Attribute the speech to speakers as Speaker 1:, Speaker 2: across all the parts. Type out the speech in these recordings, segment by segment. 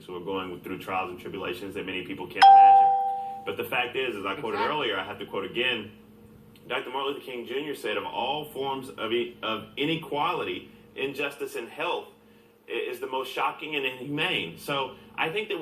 Speaker 1: Americans who are going through trials and tribulations that many people can't imagine. But the fact is, as I quoted earlier, I have to quote again, Dr. Martin Luther King Jr. said, of all forms of inequality, injustice, and health is the most shocking and inhumane. So I think that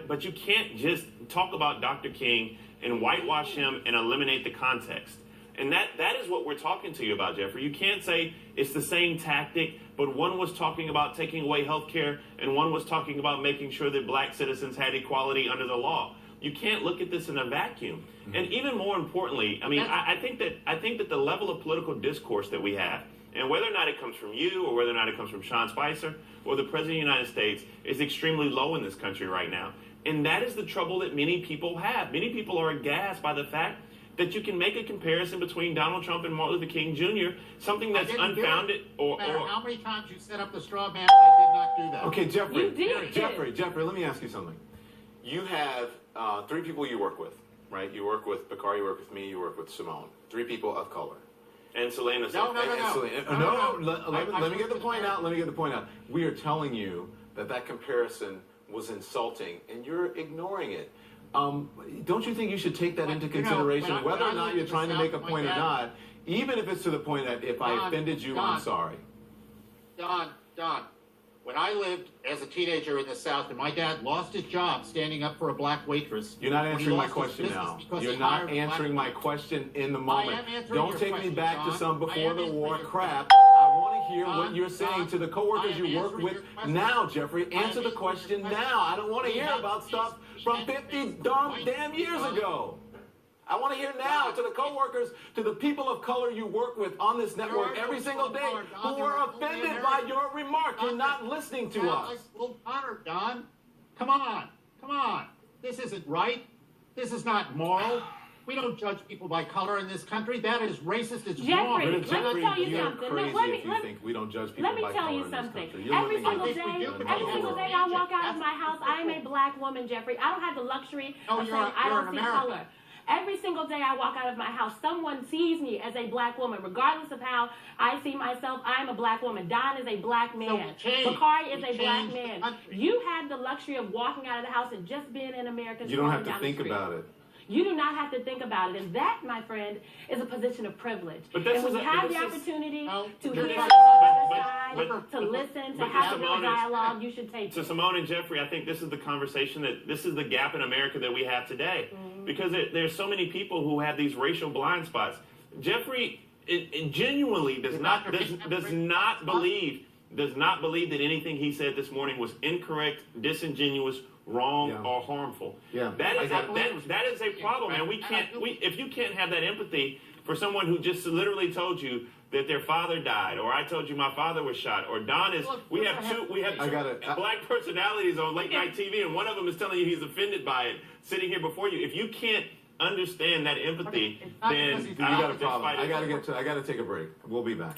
Speaker 1: but you can't just talk about Dr. King and whitewash him and eliminate the context. And that is what we're talking to you about, Jeffrey. You can't say it's the same tactic, but one was talking about taking away health care and one was talking about making sure that black citizens had equality under the law. You can't look at this in a vacuum. Mm-hmm. And even more importantly, I mean, I think that the level of political discourse that we have, and whether or not it comes from you or whether or not it comes from Sean Spicer or the President of the United States, is extremely low in this country right now. And that is the trouble that many people have. Many people are aghast by the fact that you can make a comparison between Donald Trump and Martin Luther King Jr., something that's unfounded.
Speaker 2: No matter how many times you set up the straw man, I did not do that.
Speaker 3: Okay, Jeffrey, let me ask you something. You have 3 people you work with, right? You work with Bakari, you work with me, you work with Simone. 3 people of color.
Speaker 1: And Selena.
Speaker 3: Let me get the point out. We are telling you that comparison was insulting, and you're ignoring it. Don't you think you should take that into consideration, whether or not you're trying to make a point or not, even if it's to the point that if I offended you, I'm sorry.
Speaker 2: Don, when I lived as a teenager in the South and my dad lost his job standing up for a black waitress.
Speaker 3: You're not answering my question now. You're not answering my question in the moment. Don't take me back to some before the war crap. I want to hear what you're saying to the coworkers you work with now, Jeffrey. Answer the question now. I don't want to hear about stuff from 50 damn years ago. I want to hear now to the coworkers, to the people of color you work with on this network every single day who are offended by your remark. You're not listening to us.
Speaker 2: Don, come on. This isn't right. This is not moral. We don't judge people by color in this country. That is racist. It's wrong.
Speaker 3: Let me tell you something. Crazy if you think we don't judge people by color in this country.
Speaker 4: Every single day I walk out of my house, I am a black woman, Jeffrey. I don't have the luxury of saying I don't see color. Every single day I walk out of my house, someone sees me as a black woman. Regardless of how I see myself, I'm a black woman. Don is a black man. Bakari is a black man. You have the luxury of walking out of the house and just being in America.
Speaker 3: You don't have to think about it.
Speaker 4: You do not have to think about it. And that, my friend, is a position of privilege. And when you have the opportunity to hear the other side, to listen, to have a real dialogue, you should take it.
Speaker 1: So Simone and Jeffrey, I think this is the conversation this is the gap in America that we have today. Mm-hmm. Because there's so many people who have these racial blind spots. Jeffrey it genuinely does not believe that anything he said this morning was incorrect, disingenuous, wrong, or harmful.
Speaker 3: Yeah.
Speaker 1: That is a problem, and if you can't have that empathy for someone who just literally told you that their father died, or I told you my father was shot, or Don is. We have two black personalities on late night TV, and one of them is telling you he's offended by it, sitting here before you. If you can't understand that empathy, then
Speaker 3: you got a problem. I got to take a break. We'll be back.